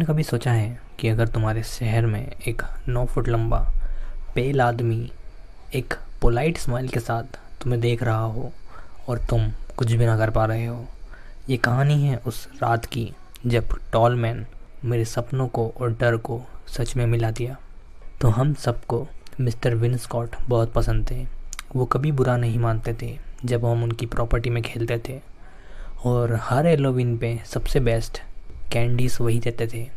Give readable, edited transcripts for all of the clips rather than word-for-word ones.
तुमने कभी सोचा है कि अगर तुम्हारे शहर में एक 9 फुट लंबा पेल आदमी एक पोलाइट स्माइल के साथ तुम्हें देख रहा हो और तुम कुछ भी ना कर पा रहे हो। ये कहानी है उस रात की जब टॉल मैन मेरे सपनों को और डर को सच में मिला दिया। तो हम सबको मिस्टर विन स्कॉट बहुत पसंद थे। वो कभी बुरा नहीं मानते थे जब हम उनकी प्रॉपर्टी में खेलते थे और हर हेलोवीन पे सबसे बेस्ट कैंडीज वही देते थे।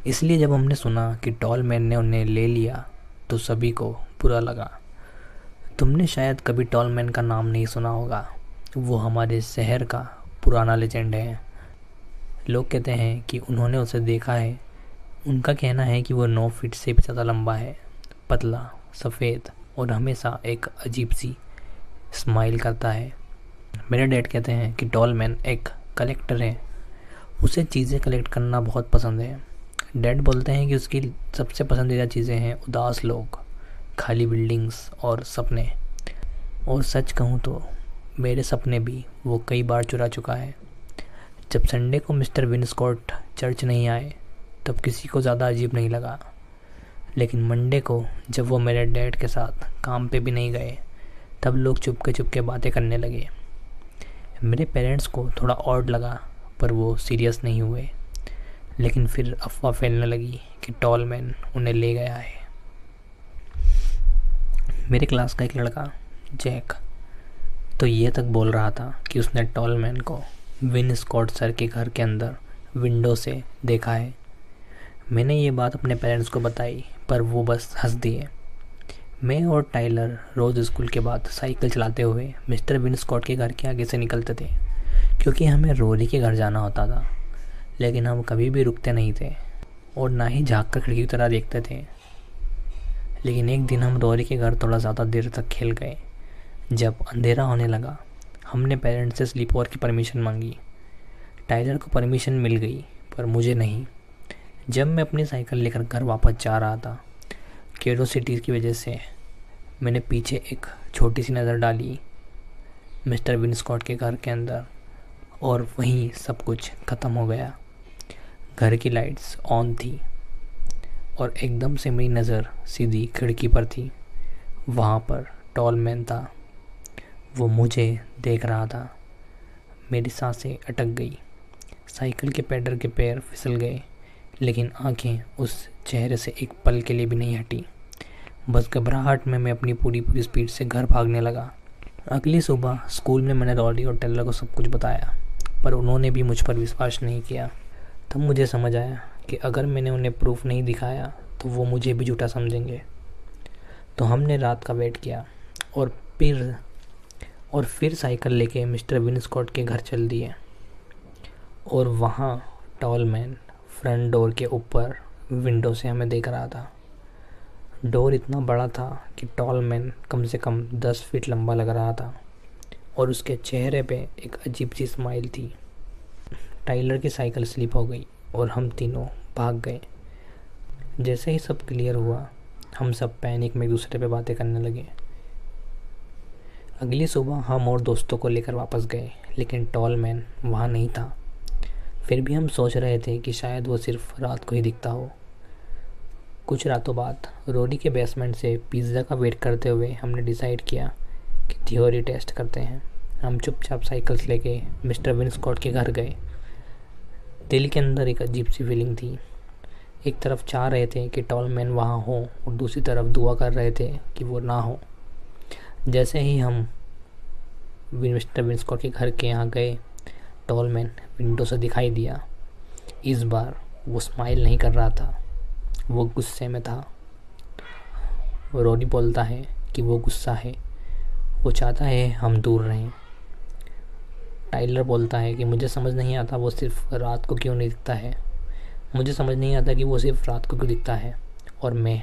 इसलिए जब हमने सुना कि टॉल मैन ने उन्हें ले लिया तो सभी को बुरा लगा। तुमने शायद कभी टॉल मैन का नाम नहीं सुना होगा। वो हमारे शहर का पुराना लेजेंड है। लोग कहते हैं कि उन्होंने उसे देखा है। उनका कहना है कि वो 9 फीट से भी ज़्यादा लंबा है, पतला, सफ़ेद और हमेशा एक अजीब सी स्माइल करता है। मेरे डैड कहते हैं कि टॉल मैन एक कलेक्टर है। उसे चीज़ें कलेक्ट करना बहुत पसंद है। डैड बोलते हैं कि उसकी सबसे पसंदीदा चीज़ें हैं उदास लोग, खाली बिल्डिंग्स और सपने। और सच कहूँ तो मेरे सपने भी वो कई बार चुरा चुका है। जब संडे को मिस्टर विन स्कॉट चर्च नहीं आए तब किसी को ज़्यादा अजीब नहीं लगा, लेकिन मंडे को जब वो मेरे डैड के साथ काम पे भी नहीं गए तब लोग चुपके चुपके बातें करने लगे। मेरे पेरेंट्स को थोड़ा ऑड लगा पर वो सीरियस नहीं हुए। लेकिन फिर अफवाह फैलने लगी कि टॉल मैन उन्हें ले गया है। मेरे क्लास का एक लड़का जैक तो ये तक बोल रहा था कि उसने टॉल मैन को विन स्कॉट सर के घर के अंदर विंडो से देखा है। मैंने ये बात अपने पेरेंट्स को बताई पर वो बस हंस दिए। मैं और टाइलर रोज़ स्कूल के बाद साइकिल चलाते हुए मिस्टर विन स्कॉट के घर के आगे से निकलते थे, क्योंकि हमें रोरी के घर जाना होता था। लेकिन हम कभी भी रुकते नहीं थे और ना ही झाँक कर खिड़की की तरह देखते थे। लेकिन एक दिन हम रोरी के घर थोड़ा ज़्यादा देर तक खेल गए। जब अंधेरा होने लगा हमने पेरेंट्स से स्लीप ओवर की परमिशन मांगी। टाइलर को परमिशन मिल गई पर मुझे नहीं। जब मैं अपनी साइकिल लेकर घर वापस जा रहा था, क्यूरोसिटी की वजह से मैंने पीछे एक छोटी सी नज़र डाली मिस्टर विन स्कॉट के घर के अंदर और वहीं सब कुछ ख़त्म हो गया। घर की लाइट्स ऑन थी और एकदम से मेरी नज़र सीधी खिड़की पर थी। वहाँ पर टॉल मैन था। वो मुझे देख रहा था। मेरी सांसें अटक गई। साइकिल के पैडल के पैर फिसल गए, लेकिन आंखें उस चेहरे से एक पल के लिए भी नहीं हटी। बस घबराहट में मैं अपनी पूरी स्पीड से घर भागने लगा। अगली सुबह स्कूल में मैंने रॉडी और टेलर को सब कुछ बताया, पर उन्होंने भी मुझ पर विश्वास नहीं किया। तब मुझे समझ आया कि अगर मैंने उन्हें प्रूफ नहीं दिखाया तो वो मुझे भी झूठा समझेंगे। तो हमने रात का वेट किया और फिर साइकिल लेके मिस्टर विन स्कॉट के घर चल दिए। और वहाँ टॉल मैन फ्रंट डोर के ऊपर विंडो से हमें देख रहा था। डोर इतना बड़ा था कि टॉल मैन कम से कम 10 फीट लंबा लग रहा था और उसके चेहरे पे एक अजीब सी स्माइल थी। टाइलर की साइकिल स्लिप हो गई और हम तीनों भाग गए। जैसे ही सब क्लियर हुआ हम सब पैनिक में एक दूसरे पे बातें करने लगे। अगली सुबह हम और दोस्तों को लेकर वापस गए, लेकिन टॉल मैन वहाँ नहीं था। फिर भी हम सोच रहे थे कि शायद वो सिर्फ रात को ही दिखता हो। कुछ रातों बाद रोडी के बेसमेंट से पिज़्ज़ा का वेट करते हुए हमने डिसाइड किया कि थ्योरी टेस्ट करते हैं। हम चुपचाप साइकिल्स लेके मिस्टर विन स्कॉट के घर गए। दिल के अंदर एक अजीब सी फीलिंग थी। एक तरफ चाह रहे थे कि टॉल मैन वहाँ हो और दूसरी तरफ दुआ कर रहे थे कि वो ना हो। जैसे ही हम मिस्टर विन स्कॉट के घर के यहाँ गए, टॉल मैन विंडो से दिखाई दिया। इस बार वो स्माइल नहीं कर रहा था, वो गुस्से में था। रोडी बोलता है कि वो गुस्सा है, वो चाहता है हम दूर रहें। टाइलर बोलता है कि मुझे समझ नहीं आता वो सिर्फ रात को क्यों नहीं दिखता है। मुझे समझ नहीं आता कि वो सिर्फ रात को क्यों दिखता है। और मैं,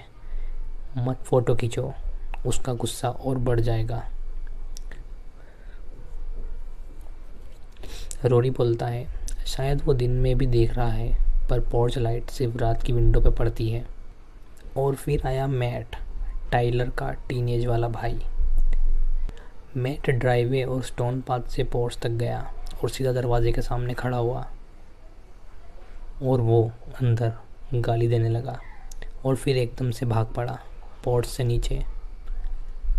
मत फ़ोटो खींचो, उसका गुस्सा और बढ़ जाएगा। रोडी बोलता है शायद वो दिन में भी देख रहा है, पर पोर्च लाइट सिर्फ रात की विंडो पे पड़ती है। और फिर आया मैट, टाइलर का टीनेज वाला भाई। मैट ड्राइवे और स्टोन पाथ से पोर्च तक गया और सीधा दरवाजे के सामने खड़ा हुआ। और वो अंदर गाली देने लगा और फिर एकदम से भाग पड़ा पोर्च से नीचे,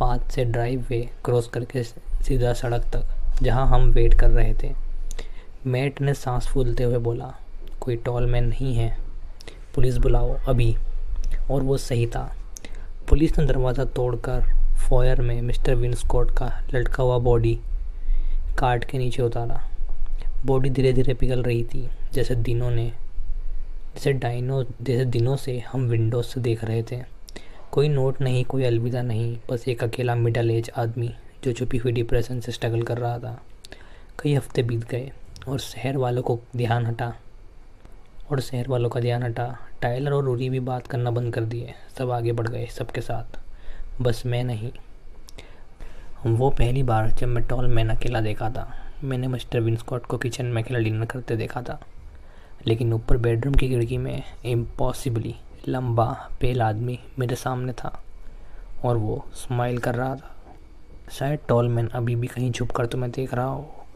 पाथ से ड्राइव वे क्रॉस करके सीधा सड़क तक जहां हम वेट कर रहे थे। मैट ने सांस फूलते हुए बोला, कोई टॉल मैन नहीं है, पुलिस बुलाओ अभी। और वो सही था। पुलिस ने दरवाज़ा तोड़कर फॉयर में मिस्टर विंस्कॉट का लटका हुआ बॉडी काट के नीचे उतारा। बॉडी धीरे धीरे पिघल रही थी, जैसे दिनों से हम विंडोज से देख रहे थे। कोई नोट नहीं, कोई अलविदा नहीं, बस एक अकेला मिडल एज आदमी जो छुपी हुई डिप्रेशन से स्ट्रगल कर रहा था। कई हफ्ते बीत गए और शहर वालों का ध्यान हटा। टाइलर और रूरी भी बात करना बंद कर दिए। सब आगे बढ़ गए सबके साथ, बस मैं नहीं। वो पहली बार जब मैं टॉल मैन अकेला देखा था। मैंने मिस्टर विंस्कॉट को किचन में अकेला डिनर करते देखा था, लेकिन ऊपर बेडरूम की खिड़की में इम्पॉसिबली लंबा पेल आदमी मेरे सामने था और वो स्माइल कर रहा था। शायद टॉल मैन अभी भी कहीं छुप कर तुम्हें देख रहा हो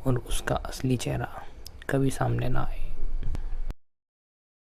और उसका असली चेहरा कभी सामने ना आए।